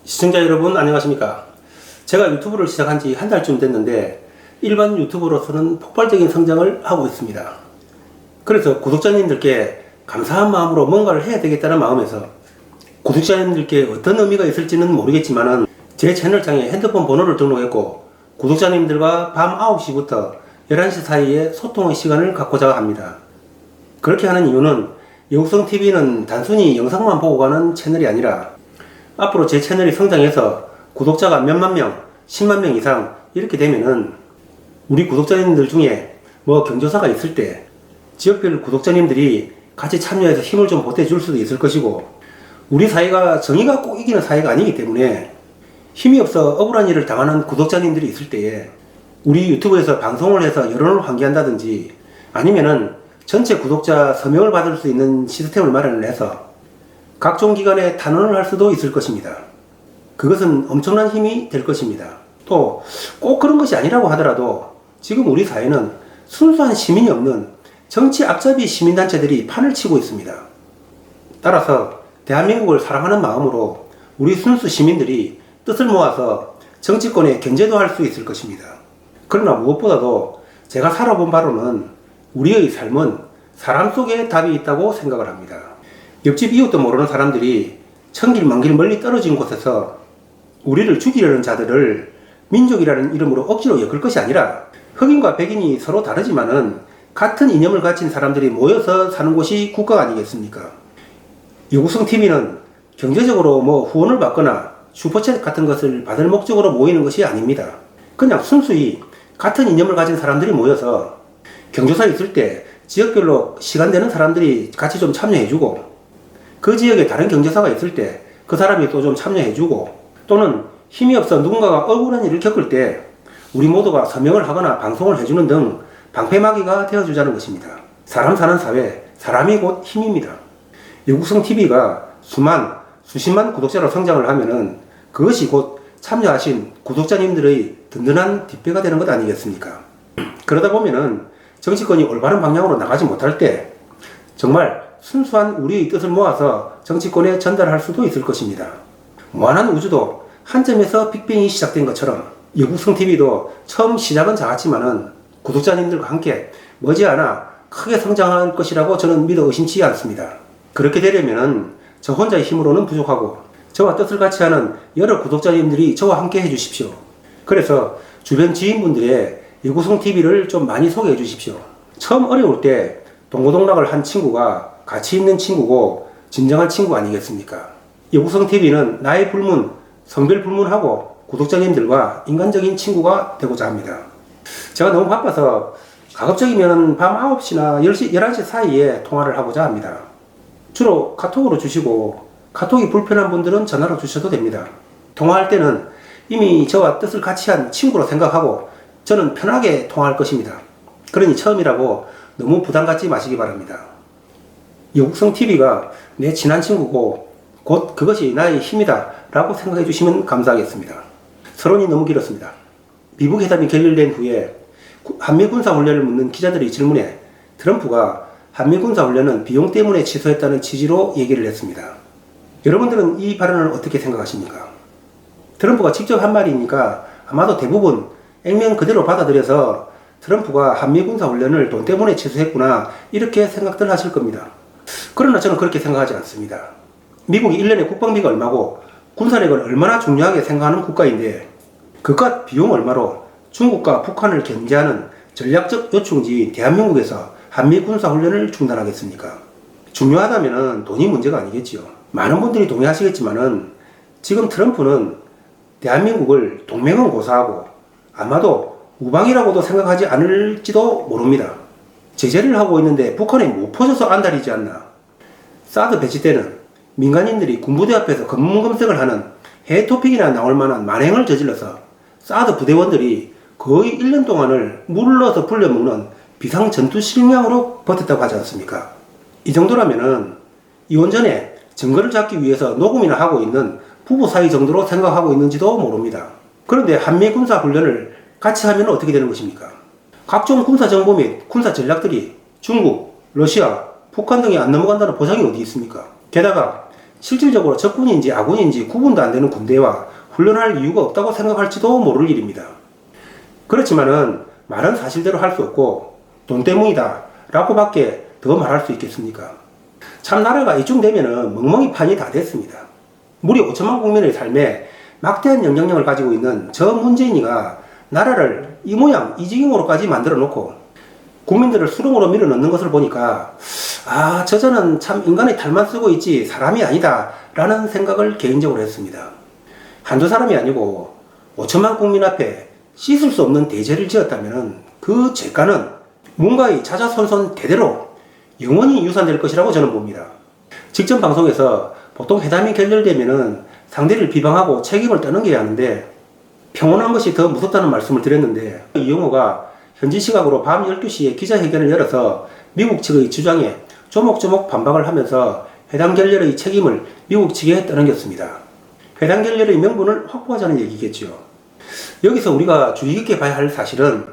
시청자 여러분 안녕하십니까. 제가 유튜브를 시작한 지 한 달쯤 됐는데 일반 유튜버로서는 폭발적인 성장을 하고 있습니다. 그래서 구독자님들께 감사한 마음으로 뭔가를 해야 되겠다는 마음에서 구독자님들께 어떤 의미가 있을지는 모르겠지만은 제 채널창에 핸드폰 번호를 등록했고 구독자님들과 밤 9시부터 11시 사이에 소통의 시간을 갖고자 합니다. 그렇게 하는 이유는 영성TV는 단순히 영상만 보고 가는 채널이 아니라 앞으로 제 채널이 성장해서 구독자가 몇만 명, 10만 명 이상 이렇게 되면은 우리 구독자님들 중에 뭐 경조사가 있을 때 지역별 구독자님들이 같이 참여해서 힘을 좀 보태줄 수도 있을 것이고, 우리 사회가 정의가 꼭 이기는 사회가 아니기 때문에 힘이 없어 억울한 일을 당하는 구독자님들이 있을 때에 우리 유튜브에서 방송을 해서 여론을 환기한다든지 아니면은 전체 구독자 서명을 받을 수 있는 시스템을 마련을 해서 각종 기관에 탄원을 할 수도 있을 것입니다. 그것은 엄청난 힘이 될 것입니다. 또 꼭 그런 것이 아니라고 하더라도 지금 우리 사회는 순수한 시민이 없는 정치 앞잡이 시민단체들이 판을 치고 있습니다. 따라서 대한민국을 사랑하는 마음으로 우리 순수 시민들이 뜻을 모아서 정치권에 견제도 할 수 있을 것입니다. 그러나 무엇보다도 제가 살아본 바로는 우리의 삶은 사람 속에 답이 있다고 생각을 합니다. 옆집 이웃도 모르는 사람들이 천길 만길 멀리 떨어진 곳에서 우리를 죽이려는 자들을 민족이라는 이름으로 억지로 엮을 것이 아니라 흑인과 백인이 서로 다르지만은 같은 이념을 가진 사람들이 모여서 사는 곳이 국가가 아니겠습니까? 영성TV는 경제적으로 후원을 받거나 슈퍼챗 같은 것을 받을 목적으로 모이는 것이 아닙니다. 그냥 순수히 같은 이념을 가진 사람들이 모여서 경조사 있을 때 지역별로 시간 되는 사람들이 같이 좀 참여해주고, 그 지역에 다른 경제사가 있을 때 그 사람이 또 좀 참여해주고, 또는 힘이 없어 누군가가 억울한 일을 겪을 때 우리 모두가 서명을 하거나 방송을 해주는 등 방패막이가 되어주자는 것입니다. 사람 사는 사회, 사람이 곧 힘입니다. 영국성TV가 수십만 구독자로 성장을 하면은 그것이 곧 참여하신 구독자님들의 든든한 뒷배가 되는 것 아니겠습니까? 그러다 보면은 정치권이 올바른 방향으로 나가지 못할 때 정말 순수한 우리의 뜻을 모아서 정치권에 전달할 수도 있을 것입니다. 무한한 우주도 한 점에서 빅뱅이 시작된 것처럼 영국성TV도 처음 시작은 작았지만은 구독자님들과 함께 머지않아 크게 성장할 것이라고 저는 믿어 의심치 않습니다. 그렇게 되려면은 저 혼자의 힘으로는 부족하고 저와 뜻을 같이 하는 여러 구독자님들이 저와 함께 해주십시오. 그래서 주변 지인분들의 영국성TV를 좀 많이 소개해 주십시오. 처음 어려울 때 동고동락을 한 친구가 가치 있는 친구고 진정한 친구 아니겠습니까? 영국성TV는 나이 불문, 성별 불문하고 구독자님들과 인간적인 친구가 되고자 합니다. 제가 너무 바빠서 가급적이면 밤 9시나 10시, 11시 사이에 통화를 하고자 합니다. 주로 카톡으로 주시고 카톡이 불편한 분들은 전화로 주셔도 됩니다. 통화할 때는 이미 저와 뜻을 같이 한 친구로 생각하고 저는 편하게 통화할 것입니다. 그러니 처음이라고 너무 부담 갖지 마시기 바랍니다. 영국성TV가 내 친한 친구고 곧 그것이 나의 힘이다 라고 생각해 주시면 감사하겠습니다. 서론이 너무 길었습니다. 미국 회담이 결렬된 후에 한미군사훈련을 묻는 기자들의 질문에 트럼프가 한미군사훈련은 비용 때문에 취소했다는 취지로 얘기를 했습니다. 여러분들은 이 발언을 어떻게 생각하십니까? 트럼프가 직접 한 말이니까 아마도 대부분 액면 그대로 받아들여서 트럼프가 한미군사훈련을 돈 때문에 취소했구나 이렇게 생각들 하실 겁니다. 그러나 저는 그렇게 생각하지 않습니다. 미국이 1년에 국방비가 얼마고 군사력을 얼마나 중요하게 생각하는 국가인데 그깟 비용 얼마로 중국과 북한을 견제하는 전략적 요충지인 대한민국에서 한미군사훈련을 중단하겠습니까? 중요하다면 돈이 문제가 아니겠지요. 많은 분들이 동의하시겠지만은 지금 트럼프는 대한민국을 동맹은 고사하고 아마도 우방이라고도 생각하지 않을지도 모릅니다. 제재를 하고 있는데 북한에 못 퍼져서 안달이지 않나. 사드 배치 때는 민간인들이 군부대 앞에서 검문검색을 하는 해토픽이나 나올 만한 만행을 저질러서 사드 부대원들이 거의 1년 동안을 물을 넣어서 불려먹는 비상 전투 식량으로 버텼다고 하지 않습니까? 이 정도라면은 이혼 전에 증거를 잡기 위해서 녹음이나 하고 있는 부부 사이 정도로 생각하고 있는지도 모릅니다. 그런데 한미 군사 훈련을 같이 하면 어떻게 되는 것입니까? 각종 군사 정보 및 군사 전략들이 중국, 러시아, 북한 등에 안 넘어간다는 보장이 어디 있습니까? 게다가 실질적으로 적군인지 아군인지 구분도 안 되는 군대와 훈련할 이유가 없다고 생각할지도 모를 일입니다. 그렇지만은 말은 사실대로 할 수 없고 돈 때문이다 라고 밖에 더 말할 수 있겠습니까? 참 나라가 이쯤 되면은 멍멍이 판이 다 됐습니다. 무려 5천만 국민의 삶에 막대한 영향력을 가지고 있는 저 문재인이가 나라를 이 모양 이 지경으로까지 만들어 놓고 국민들을 수렁으로 밀어넣는 것을 보니까 아, 저자는 참 인간의 탈만 쓰고 있지 사람이 아니다 라는 생각을 개인적으로 했습니다. 한두 사람이 아니고 5천만 국민 앞에 씻을 수 없는 대죄를 지었다면 그 죄가는 문가의 자자손손 대대로 영원히 유산될 것이라고 저는 봅니다. 직전 방송에서 보통 회담이 결렬되면은 상대를 비방하고 책임을 떠넘겨야 하는데 평온한 것이 더 무섭다는 말씀을 드렸는데 이용호가 현지 시각으로 밤 12시에 기자회견을 열어서 미국 측의 주장에 조목조목 반박을 하면서 회담 결렬의 책임을 미국 측에 떠넘겼습니다. 회담 결렬의 명분을 확보하자는 얘기겠죠. 여기서 우리가 주의 깊게 봐야 할 사실은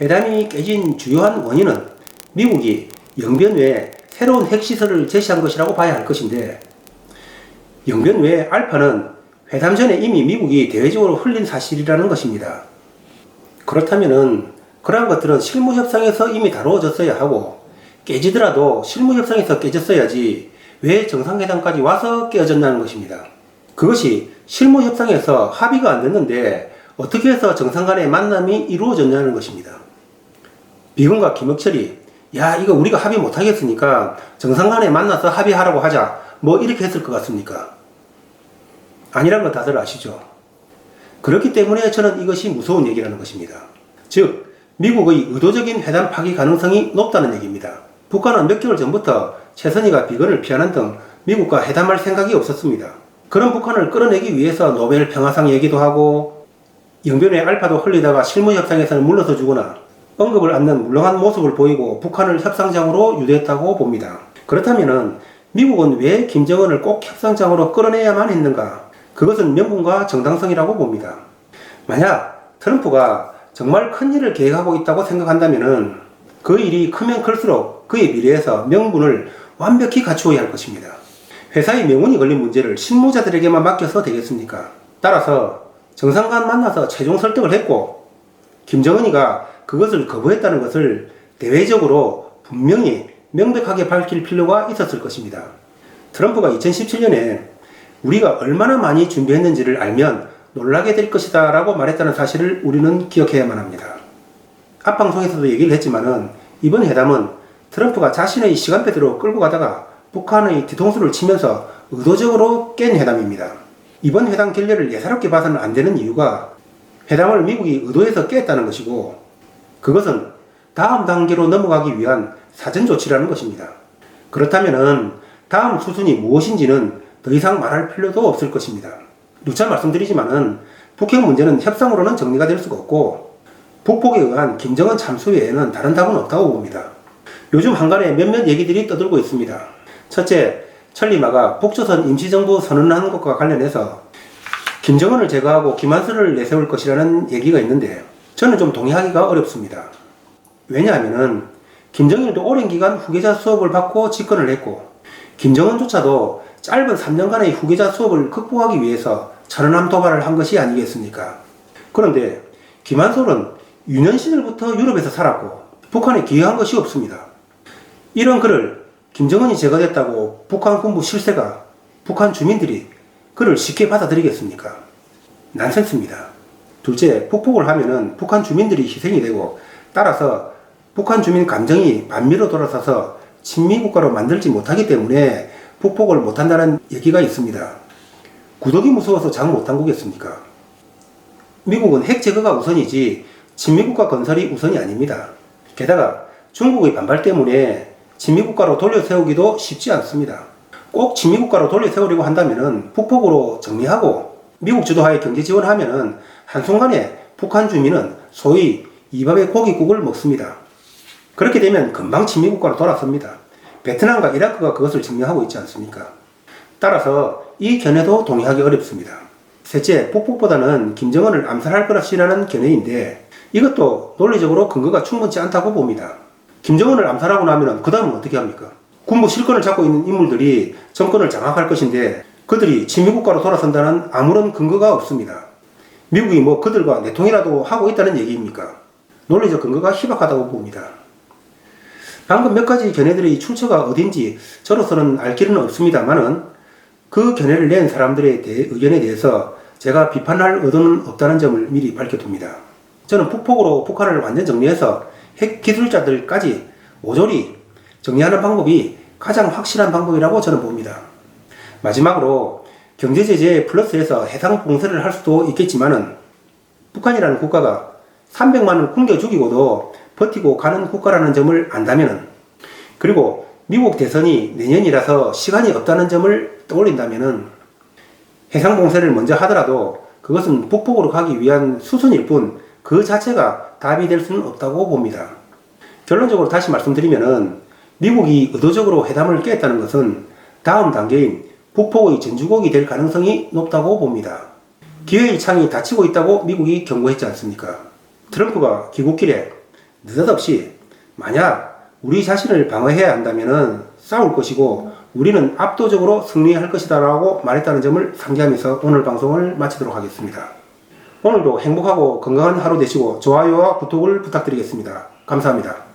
회담이 깨진 주요한 원인은 미국이 영변 외에 새로운 핵시설을 제시한 것이라고 봐야 할 것인데 영변 외에 알파는 회담 전에 이미 미국이 대외적으로 흘린 사실이라는 것입니다. 그렇다면은 그러한 것들은 실무협상에서 이미 다루어졌어야 하고 깨지더라도 실무협상에서 깨졌어야지 왜 정상회담까지 와서 깨어졌냐는 것입니다. 그것이 실무협상에서 합의가 안 됐는데 어떻게 해서 정상 간의 만남이 이루어졌냐는 것입니다. 미군과 김혁철이 야 이거 우리가 합의 못하겠으니까 정상 간에 만나서 합의하라고 하자 뭐 이렇게 했을 것 같습니까? 아니란 건 다들 아시죠? 그렇기 때문에 저는 이것이 무서운 얘기라는 것입니다. 즉 미국의 의도적인 회담 파기 가능성이 높다는 얘기입니다. 북한은 몇 개월 전부터 최선희가 비건을 피하는 등 미국과 회담할 생각이 없었습니다. 그런 북한을 끌어내기 위해서 노벨 평화상 얘기도 하고 영변의 알파도 흘리다가 실무협상에서는 물러서 주거나 언급을 않는 물렁한 모습을 보이고 북한을 협상장으로 유도했다고 봅니다. 그렇다면 미국은 왜 김정은을 꼭 협상장으로 끌어내야만 했는가? 그것은 명분과 정당성이라고 봅니다. 만약 트럼프가 정말 큰 일을 계획하고 있다고 생각한다면 그 일이 크면 클수록 그에 비례해서 명분을 완벽히 갖추어야 할 것입니다. 회사의 명운이 걸린 문제를 실무자들에게만 맡겨서 되겠습니까? 따라서 정상 간 만나서 최종 설득을 했고 김정은이가 그것을 거부했다는 것을 대외적으로 분명히 명백하게 밝힐 필요가 있었을 것입니다. 트럼프가 2017년에 우리가 얼마나 많이 준비했는지를 알면 놀라게 될 것이다 라고 말했다는 사실을 우리는 기억해야만 합니다. 앞방송에서도 얘기를 했지만은 이번 회담은 트럼프가 자신의 시간표대로 끌고 가다가 북한의 뒤통수를 치면서 의도적으로 깬 회담입니다. 이번 회담 결렬을 예사롭게 봐서는 안 되는 이유가 회담을 미국이 의도해서 깼다는 것이고 그것은 다음 단계로 넘어가기 위한 사전 조치라는 것입니다. 그렇다면은 다음 수순이 무엇인지는 더 이상 말할 필요도 없을 것입니다. 누차 말씀드리지만은 북핵 문제는 협상으로는 정리가 될 수가 없고 북폭에 의한 김정은 참수 외에는 다른 답은 없다고 봅니다. 요즘 한간에 몇몇 얘기들이 떠들고 있습니다. 첫째, 천리마가 북조선 임시정부 선언한 것과 관련해서 김정은을 제거하고 김한선을 내세울 것이라는 얘기가 있는데 저는 좀 동의하기가 어렵습니다. 왜냐하면은 김정일도 오랜 기간 후계자 수업을 받고 집권을 했고 김정은조차도 짧은 3년간의 후계자 수업을 극복하기 위해서 천안함 도발을 한 것이 아니겠습니까? 그런데 김한솔은 유년 시절부터 유럽에서 살았고 북한에 기여한 것이 없습니다. 이런 그를 김정은이 제거됐다고 북한 군부 실세가 북한 주민들이 그를 쉽게 받아들이겠습니까? 난센스입니다. 둘째, 북폭을 하면은 북한 주민들이 희생이 되고 따라서 북한 주민 감정이 반미로 돌아서서 친미국가로 만들지 못하기 때문에 북폭을 못한다는 얘기가 있습니다. 구독이 무서워서 장 못한 거겠습니까? 미국은 핵 제거가 우선이지 친미국가 건설이 우선이 아닙니다. 게다가 중국의 반발 때문에 친미국가로 돌려세우기도 쉽지 않습니다. 꼭 친미국가로 돌려세우려고 한다면 북폭으로 정리하고 미국 주도하에 경제 지원하면 한순간에 북한 주민은 소위 이밥의 고깃국을 먹습니다. 그렇게 되면 금방 친미국가로 돌아섭니다. 베트남과 이라크가 그것을 증명하고 있지 않습니까? 따라서 이 견해도 동의하기 어렵습니다. 셋째, 북폭보다는 김정은을 암살할 것이라는 견해인데 이것도 논리적으로 근거가 충분치 않다고 봅니다. 김정은을 암살하고 나면 그 다음은 어떻게 합니까? 군부 실권을 잡고 있는 인물들이 정권을 장악할 것인데 그들이 친미국가로 돌아선다는 아무런 근거가 없습니다. 미국이 뭐 그들과 내통이라도 하고 있다는 얘기입니까? 논리적 근거가 희박하다고 봅니다. 방금 몇 가지 견해들의 출처가 어딘지 저로서는 알 길은 없습니다만은 그 견해를 낸 사람들의 의견에 대해서 제가 비판할 의도는 없다는 점을 미리 밝혀둡니다. 저는 북폭으로 북한을 완전 정리해서 핵 기술자들까지 모조리 정리하는 방법이 가장 확실한 방법이라고 저는 봅니다. 마지막으로 경제제재 플러스해서 해상 봉쇄를 할 수도 있겠지만은 북한이라는 국가가 300만을 굶겨 죽이고도 버티고 가는 국가라는 점을 안다면은, 그리고 미국 대선이 내년이라서 시간이 없다는 점을 떠올린다면은 해상 봉쇄를 먼저 하더라도 그것은 북폭으로 가기 위한 수순일 뿐 그 자체가 답이 될 수는 없다고 봅니다. 결론적으로 다시 말씀드리면은 미국이 의도적으로 회담을 깼다는 것은 다음 단계인 북폭의 전주곡이 될 가능성이 높다고 봅니다. 기회의 창이 닫히고 있다고 미국이 경고했지 않습니까? 트럼프가 귀국길에 느닷없이 만약 우리 자신을 방어해야 한다면 싸울 것이고 우리는 압도적으로 승리할 것이다 라고 말했다는 점을 상기하면서 오늘 방송을 마치도록 하겠습니다. 오늘도 행복하고 건강한 하루 되시고 좋아요와 구독을 부탁드리겠습니다. 감사합니다.